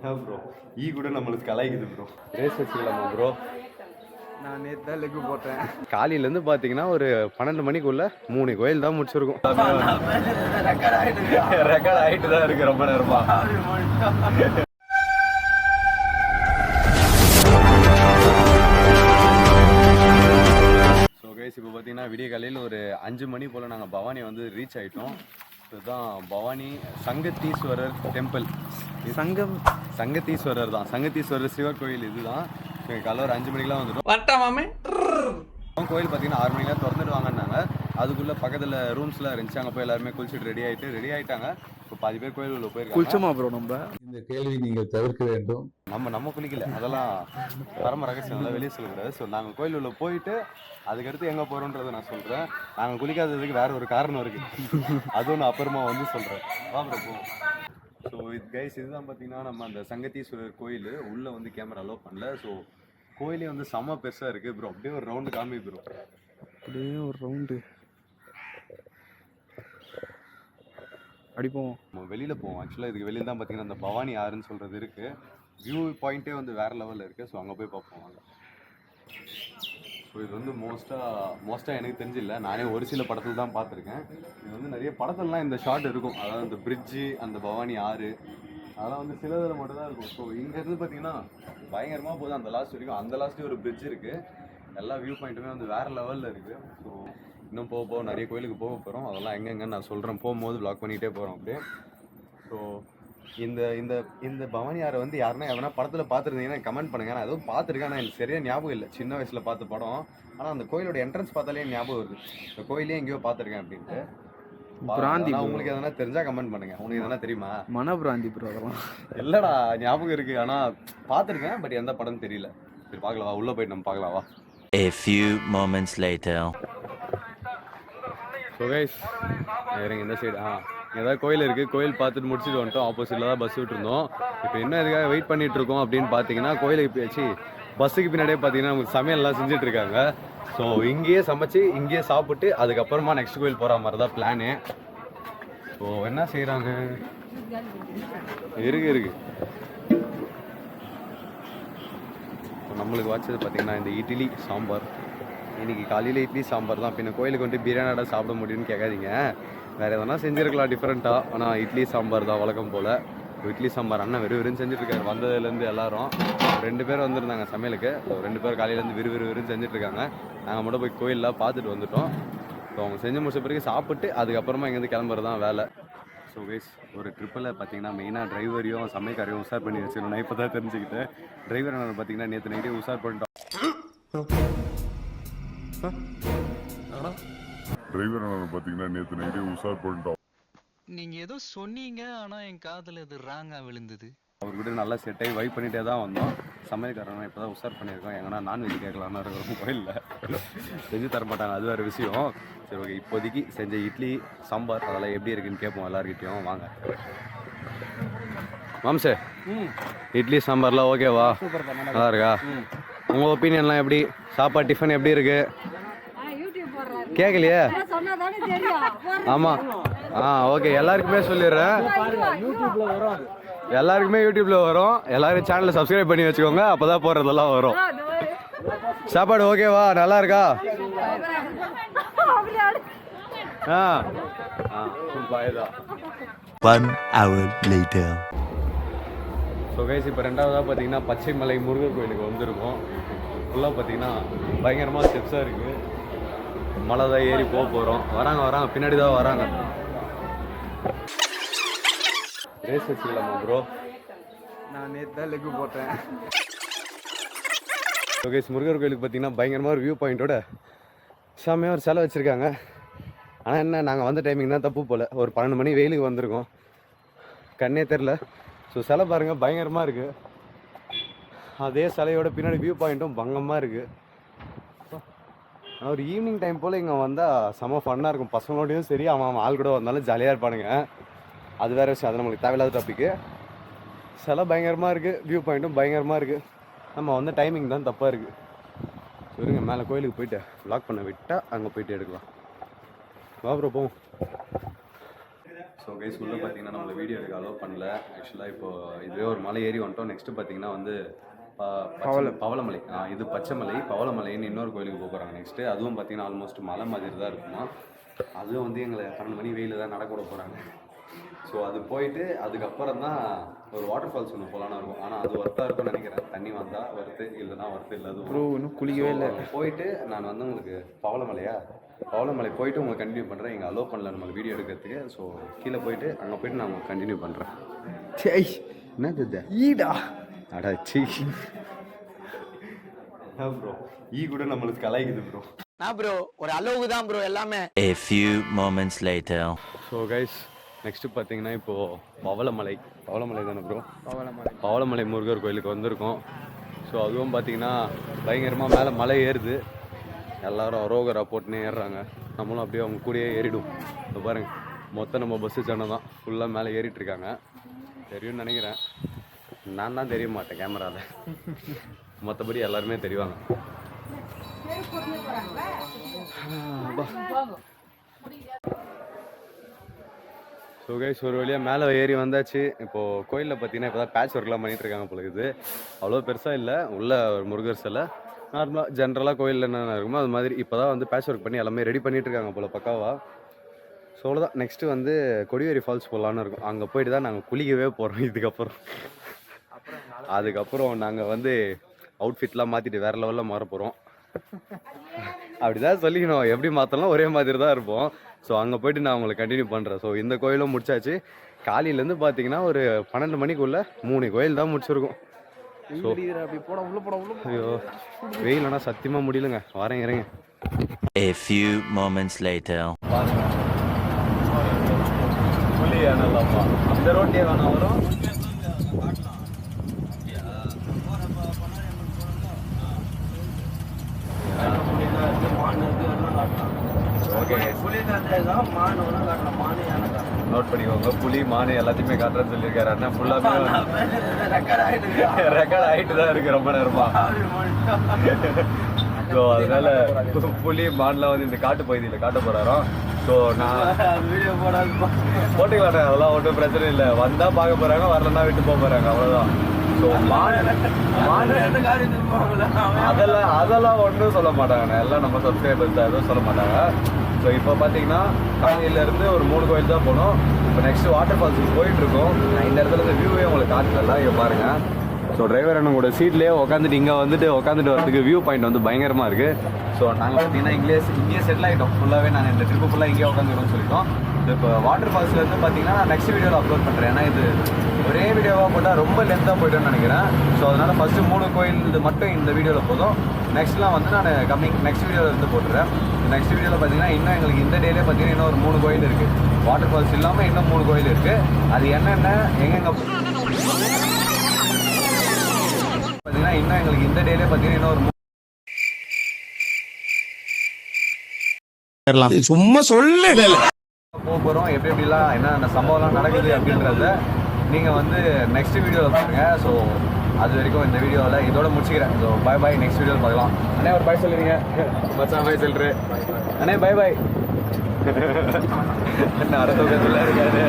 Bro கூட நம்மளுக்கு கலாய்க்குது bro. Race வச்சுக்கலாமா ப்ரோ? நான் நேற்று தான் லெக்கு போட்டேன். காலையிலேருந்து பார்த்தீங்கன்னா ஒரு 12 மணிக்குள்ள 3 கோயில் தான் முடிச்சிருக்கோம். ரெக்கார்ட் ஆகிட்டு தான் இருக்கு ரொம்ப நேரமா. ஸோ கைஸ் இப்போ பார்த்தீங்கன்னா விடிய காலையில் ஒரு 5 மணி போல் நாங்கள் பவானி வந்து ரீச் ஆகிட்டோம். இதுதான் பவானி சங்கத்தீஸ்வரர் டெம்பிள். சங்கத்தீஸ்வரர் தான், சங்கத்தீஸ்வரர் சிவ கோயில். இதுதான் காலைல ஒரு 5 மணிக்கெலாம் வந்துட்டோம். கோயில் பார்த்தீங்கன்னா 6 மணிக்கெலாம் திறந்துடுவாங்கன்னாங்க. அதுக்குள்ளே பக்கத்தில் ரூம்ஸ்லாம் இருந்துச்சு. அங்கே போய் எல்லாருமே குளிச்சுட்டு ரெடி ஆகிட்டாங்க. இப்போ பாதி பேர் கோயில் உள்ள போயிருக்காங்க. குளிச்சோமா ப்ரோ? நம்ம இந்த கேள்வி நீங்கள் தவிர்க்க வேண்டும். நம்ம குளிக்கல, அதெல்லாம் பரம ரகசியம், வெளியே சொல்லக்கூடாது. ஸோ நாங்கள் கோயில் உள்ள போயிட்டு அதுக்கடுத்து எங்கே போகிறோன்றதை நான் சொல்கிறேன். நாங்கள் குளிக்காததுக்கு வேற ஒரு காரணம் இருக்குது, அதுவும் நான் அப்புறமா வந்து சொல்கிறேன். வாங்க போவோம். ஸோ இது கைஸ் இதுதான் பார்த்தீங்கன்னா நம்ம அந்த சங்கத்தீஸ்வரர் கோயில். உள்ளே வந்து கேமரா அலோவ் பண்ணல. ஸோ கோயிலே வந்து செம்ம பெருசாக இருக்குது ப்ரோ. அப்படியே ஒரு ரவுண்டு காமி ப்ரோ. அப்படியே ஒரு ரவுண்டு அடிப்போம். நம்ம வெளியில் போவோம். ஆக்சுவலாக இதுக்கு வெளியில் தான் பார்த்தீங்கன்னா அந்த பவானி ஆறுன்னு சொல்கிறது இருக்குது. வியூ பாயிண்ட்டே வந்து வேறு லெவலில் இருக்குது. ஸோ அங்கே போய் பார்ப்போம் வாங்க. ஸோ இது வந்து மோஸ்ட்டாக எனக்கு தெரிஞ்சில்லை, நானே ஒரு சில படத்தில் தான் பார்த்துருக்கேன். இது வந்து நிறைய படத்துலலாம் இந்த ஷாட் இருக்கும். அதாவது அந்த பிரிட்ஜு, அந்த பவானி ஆறு, அதெல்லாம் வந்து சில இதில் மட்டும் தான் இருக்கும். ஸோ இங்கேருந்து பார்த்தீங்கன்னா பயங்கரமாக போகுது அந்த லாஸ்ட் வரைக்கும். அந்த லாஸ்ட்லேயும் ஒரு பிரிட்ஜ் இருக்குது. எல்லா வியூ பாயிண்ட்டுமே வந்து வேறு லெவலில் இருக்குது. ஸோ இன்னும் போக நிறைய கோயிலுக்கு போக போகிறோம். அதெல்லாம் எங்கெங்கன்னு நான் சொல்கிறேன், போகும்போது வ்ளாக் பண்ணிகிட்டே போகிறோம் அப்படியே. ஸோ இந்த இந்த இந்த பவானி ஆறை வந்து எவனா படத்தில் பார்த்துருந்தீங்கன்னா கமெண்ட் பண்ணுங்கள். நான் எதுவும் பார்த்துருக்கேன், ஆனால் எனக்கு சரியாக ஞாபகம் இல்லை. சின்ன வயசில் பார்த்த படம். ஆனால் அந்த கோயிலோட என்ட்ரன்ஸ் பார்த்தாலே ஞாபகம் வருது, இந்த கோயிலே எங்கேயோ பார்த்துருக்கேன் அப்படின்ட்டு. பிராந்தி உங்களுக்கு எதனா தெரிஞ்சா கமெண்ட் பண்ணுங்க. உங்களுக்கு எதனா தெரியுமா? மன பிராந்தி ப்ரோ. அதெல்லாம் இல்லடா, ஞாபகம் இருக்கு, ஆனா பார்த்துருக்கேன், பட் எந்த படம் தெரியல. சரி பார்க்கலாவா, உள்ள போயிட்டு நம்ம பார்க்கலாவா. A few moments later. So guys இறங்க இந்த சைடு. ஏதாவது கோயில் இருக்குது, கோயில் பார்த்துட்டு முடிச்சுட்டு வந்துட்டோம். ஆப்போசிட்டில் தான் பஸ் விட்டுருந்தோம். இப்போ என்ன இதுக்காக வெயிட் பண்ணிட்டு இருக்கோம் அப்படின்னு பார்த்தீங்கன்னா, கோயிலுக்கு போச்சு பஸ்ஸுக்கு பின்னாடியே பார்த்தீங்கன்னா நமக்கு சமையல்லாம் செஞ்சுட்டு இருக்காங்க. ஸோ இங்கேயே சமைச்சு இங்கேயே சாப்பிட்டு அதுக்கப்புறமா நெக்ஸ்ட் கோயில் போகிற மாதிரி தான் பிளானு. ஸோ என்ன செய்கிறாங்க இருக்கு. நம்மளுக்கு வச்சது பார்த்தீங்கன்னா இந்த இட்லி சாம்பார். இன்றைக்கி காலையில் இட்லி சாம்பார் தான். பின்ன கோயிலுக்கு வந்து பிரியாணியோட சாப்பிட முடியும்னு கேட்காதீங்க, வேறு எதனா செஞ்சுருக்கலாம் டிஃப்ரெண்ட்டாக. ஆனால் இட்லி சாம்பார் தான் வழக்கம் போல். இட்லி சாம்பார் அண்ணன் வெறும் செஞ்சுட்ருக்காரு. வந்ததுலேருந்து எல்லாரும் 2 பேர் வந்திருந்தாங்க சமையலுக்கு. ஸோ 2 பேர் காலையிலேருந்து விறுவிறுன்னு செஞ்சுட்ருக்காங்க. நாங்கள் மட்டும் போய் கோயிலெலாம் பார்த்துட்டு வந்துட்டோம். ஸோ அவங்க செஞ்சு முடிச்ச பிறகு சாப்பிட்டு அதுக்கப்புறமா இங்கேருந்து கிளம்புறது தான் வேலை. ஸோ கைஸ் ஒரு ட்ரிப்பில் பார்த்தீங்கன்னா மெயினாக டிரைவரையும் சமையக்காரையும் உஷார் பண்ணி வச்சுக்கணும். நான் இப்போ தான் தெரிஞ்சுக்கிட்டேன். டிரைவர் நான் பார்த்தீங்கன்னா நேற்று நைட்டே உஷார் பண்ணிட்டோம். நீங்கள் ஏதோ சொன்னீங்க, ஆனால் என் காதில் இது ராங்காக விழுந்தது. அவர்கிட்ட நல்லா செட் ஆகி வைப் பண்ணிகிட்டே தான் வந்தோம். சமையல்காரன் இப்போ தான் உஷார் பண்ணியிருக்கோம். எங்கன்னா நான்வெஜ் கேட்கலான்னு இருக்கிறோம். கோயிலில் செஞ்சு தர மாட்டாங்க, அது வேறு விஷயம். சரி ஓகே, இப்போதைக்கு செஞ்ச இட்லி சாம்பார் அதெல்லாம் எப்படி இருக்குன்னு கேட்போம் எல்லாருக்கிட்டையும். வாங்க மாம்சே, இட்லி சாம்பார்லாம் ஓகேவா? நல்லா இருக்கா? உங்கள் ஒப்பீனியன்லாம் எப்படி? சாப்பாடு டிஃபன் எப்படி இருக்கு? கேட்கலையே? ஆமாம் ஓகே, எல்லாருக்குமே சொல்லிடுறேன். எல்லாருக்குமே யூடியூப்பில் வரும். எல்லாரும் சேனலை சப்ஸ்கிரைப் பண்ணி வச்சுக்கோங்க, அப்போ தான் போகிறதெல்லாம் வரும். சாப்பாடு ஓகேவா? நல்லா இருக்கா? பாய்தான். 1 hour later. ஸோ கைஸ் இப்போ 2வதாக பார்த்தீங்கன்னா பச்சைமலை முருகர் கோயிலுக்கு வந்திருக்கோம். ஃபுல்லாக பார்த்தீங்கன்னா பயங்கரமாக ஸ்டெப்ஸாக இருக்குது. மலை தான் ஏறி போக போகிறோம். வராங்க பின்னாடி தான் வராங்க. ரேஸ் வச்சுக்கலாமா ப்ரோ? நான் நேற்று தான் லெக்கு போட்டேன். ஓகே, முருகர் கோயிலுக்கு பார்த்தீங்கன்னா பயங்கரமாக ஒரு வியூ பாயிண்ட்டோட செம்மையாக ஒரு சிலை வச்சுருக்காங்க. ஆனால் என்ன, நாங்கள் வந்த டைமிங் தான் தப்பு போல். ஒரு 12 மணி வெயிலுக்கு வந்திருக்கோம், கண்ணே தெரில. ஸோ சிலை பாருங்கள் பயங்கரமாக இருக்குது. அதே சிலையோட பின்னாடி வியூ பாயிண்ட்டும் பங்கமாக இருக்குது. ஆனால் ஒரு ஈவினிங் டைம் போல் இங்கே வந்தால் செம்ம ஃபன்னாக இருக்கும். பசங்களோடையும் சரி, அவன் ஆள் கூட வந்தாலும் ஜாலியாக இருப்பானுங்க. அது வேறு விஷயம், அது நம்மளுக்கு தேவையில்லாத டாப்பிக்கு. சிலை பயங்கரமாக இருக்குது, வியூ பாயிண்ட்டும் பயங்கரமாக இருக்குது. நம்ம வந்து டைமிங் தான் தப்பாக இருக்குது. சரிங்க, மேலே கோயிலுக்கு போயிட்டு வ்ளாக் பண்ண விட்டால் அங்கே போயிட்டு எடுக்கலாம். வா ப்ரோ போவோம். ஸோ ஸோ கைஸ் உள்ளே பார்த்தீங்கன்னா நம்மளை வீடியோ எடுக்க அலோவ் பண்ணல. ஆக்சுவலாக இப்போ இதுவே ஒரு மலை ஏறி வந்துட்டோம். நெக்ஸ்ட்டு பார்த்தீங்கன்னா வந்து பவளமலை. இது பச்சைமலை. பவளமலைன்னு இன்னொரு கோயிலுக்கு போக போகிறாங்க நெக்ஸ்ட்டு. அதுவும் பார்த்தீங்கன்னா ஆல்மோஸ்ட் மலை மாதிரி தான் இருக்குமா. அதுவும் வந்து எங்களை 12 மணி வெயிலில் தான் நடக்க விட போகிறாங்க. ஸோ அது போயிட்டு அதுக்கப்புறம் தான் ஒரு வாட்டர் ஃபால்ஸ் ஒன்று போகலான்னு இருக்கும். ஆனால் அது ஒர்த்தாக இருக்கும்னு நினைக்கிறேன். தண்ணி வந்தால் ஒர்த்து, இல்லைனா ஒர்த்து இல்லை. ப்ரோ இன்னும் குளிக்கவே இல்லை. போயிட்டு நான் வந்து உங்களுக்கு பவளமலை போயிட்டு உங்களுக்கு கண்டினியூ பண்ணுறேன். இங்கே அலோவ் பண்ணல நம்மளுக்கு வீடியோ எடுக்கிறதுக்கு. ஸோ கீழே போயிட்டு அங்கே போயிட்டு நான் உங்களுக்கு கண்டினியூ பண்ணுறேன். என்னது ஈடா அடாச்சி ப்ரோ, கூட நம்மளுக்கு கலாய்க்குது ப்ரோ. நான் ப்ரோ ஒரு அளவுக்கு தான் ப்ரோ எல்லாமே. A few moments later. So guys next பார்த்தீங்கன்னா இப்போது பவளமலை தானே ப்ரோ? பவளமலை முருகர் கோயிலுக்கு வந்திருக்கோம். ஸோ அதுவும் பார்த்தீங்கன்னா பயங்கரமாக மேலே மலை ஏறுது. எல்லோரும் அரோகரா போட்டுன்னு ஏறுறாங்க. நம்மளும் அப்படியே அவங்க கூடயே ஏறிடும். இப்போ பாருங்கள், மொத்தம் நம்ம பஸ்ஸு சேனல் தான் ஃபுல்லாக மேலே ஏறிட்டுருக்காங்க. தெரியும்னு நினைக்கிறேன். நான் தான் தெரிய மாட்டேன் கேமராவில். மற்றபடி எல்லாருமே தெரிவாங்க. ஸோ கைஸ் ஒரு வழியாக மேலே ஏறி வந்தாச்சு. இப்போது கோயிலில் பார்த்தீங்கன்னா இப்போ தான் பேட்ச் ஒர்க்லாம் பண்ணிகிட்டு இருக்காங்க போல இருக்குது. அவ்வளோ பெருசாக இல்லை. உள்ள ஒரு முருகர் சிலை நார்மலாக ஜென்ரலாக கோயிலில் என்னென்ன இருக்குமோ அது மாதிரி இப்போ தான் வந்து பேட்ச் ஒர்க் பண்ணி எல்லாமே ரெடி பண்ணிகிட்டு இருக்காங்க போல் பக்காவா. ஸோ அவ்வளோதான். நெக்ஸ்ட்டு வந்து கொடிவேரி ஃபால்ஸ் போகலான்னு இருக்கும். அங்கே போயிட்டு தான் நாங்கள் குளிக்கவே போகிறோம் இதுக்கப்புறம். அதுக்கப்புறம் நாங்கள் வந்து அவுட்ஃபிட்லாம் மாற்றிட்டு வேறு லெவலில் மாற போகிறோம். அப்படிதான் சொல்லிக்கணும். எப்படி மாற்றலாம் ஒரே மாதிரி தான் இருப்போம். ஸோ அங்கே போயிட்டு நான் உங்களுக்கு கண்டினியூ பண்ணுறேன். ஸோ இந்த கோயிலும் முடிச்சாச்சு. காலையிலேருந்து பார்த்தீங்கன்னா ஒரு 12 மணிக்குள்ளே 3 கோயில் தான் முடிச்சிருக்கோம். ஸோ ஐயோ வெயில் ஆனால் சத்தியமாக முடியலங்க. வரேன் இறங்க. A few moments later. அந்த ரோட்டே வேணாம் வரும். நோட் பண்ணிக்கோங்க. புலி மானு எல்லாத்தையுமே காட்டுறேன்னு சொல்லியிருக்காரு அண்ணா. ஃபுல்லாக ரெக்கார்ட் ஆகிட்டு தான் இருக்கு ரொம்ப நேரமா. ஸோ அதனால புலி மான்லாம் வந்து இந்த காட்டு பகுதியில் காட்ட போறாராம். ஸோ நான் வீடியோ போட்டுக்கலாண்ணே, அதெல்லாம் ஒன்றும் பிரச்சனை இல்லை. வந்தால் பார்க்க போறாங்க, வரலன்னா விட்டு போக போறாங்க, அவ்வளோதான். ஸோ அதெல்லாம் ஒன்றும் சொல்ல மாட்டாங்கண்ணே. எல்லாம் நம்ம சப்ஸ்கிரைபர்ஸ் தான், எதுவும் சொல்ல மாட்டாங்க. ஸோ இப்போ பார்த்தீங்கன்னா காலையிலேருந்து ஒரு 3 கோயில் தான் போனோம். இப்போ நெக்ஸ்ட்டு வாட்டர் ஃபால்ஸுக்கு போயிட்டுருக்கோம். நான் இந்த இடத்துல இந்த வியூவே உங்களுக்கு காட்டுறல, இங்கே பாருங்கள். ஸோ டிரைவர் அண்ணன் கூட சீட்லேயே உட்காந்துட்டு இங்கே உட்காந்துட்டு வரதுக்கு வியூ பாயிண்ட் வந்து பயங்கரமாக இருக்குது. ஸோ நாங்கள் பார்த்தீங்கன்னா இங்கேயே செட்டில் ஆகிட்டோம். ஃபுல்லாகவே நான் இந்த ட்ரிப்பு ஃபுல்லாக இங்கேயே உட்காந்துக்கணும்னு சொல்லிட்டோம். இப்போ வாட்டர் ஃபால்ஸ்லேருந்து பார்த்தீங்கன்னா நான் நெக்ஸ்ட் வீடியோவில் அப்லோட் பண்ணுறேன். ஏன்னா இது ஒரே வீடியோவாக போட்டால் ரொம்ப லென்த்தாக போய்ட்டோன்னு நினைக்கிறேன். ஸோ அதனால் ஃபஸ்ட்டு 3 கோயில் இது மட்டும் இந்த வீடியோவில் போதும். நெக்ஸ்ட்லாம் வந்து நான் நெக்ஸ்ட் வீடியோவில் இருந்து போட்டுறேன். நெக்ஸ்ட் வீடியோவில் பார்த்தீங்கன்னா இன்னும் எங்களுக்கு இந்த டேலே பார்த்தீங்கன்னா இன்னும் ஒரு 3 கோயில் இருக்குது. வாட்டர் ஃபால்ஸ் இல்லாமல் இன்னும் 3 கோயில் இருக்குது. அது என்னென்ன எங்கெங்கே பார்த்தீங்கன்னா இன்னும் எங்களுக்கு இந்த டேலே பார்த்தீங்கன்னா இன்னும் ஒரு சும்மா சொல்லு போக போகிறோம். எப்படிலாம் என்ன சம்பவம்லாம் நடக்குது அப்படின்றத நீங்கள் வந்து நெக்ஸ்ட் வீடியோவில் பாருங்கள். ஸோ அது வரைக்கும் இந்த வீடியோவில் இதோட முடிச்சுக்கிறேன். So bye. நெக்ஸ்ட் வீடியோவில் பார்க்கலாம். அண்ணே ஒரு பாய் சொல்லுவீங்க. மச்சான் பாய் சொல்கிறேன். அண்ணே பாய். என்ன அடுத்த இருக்காரு.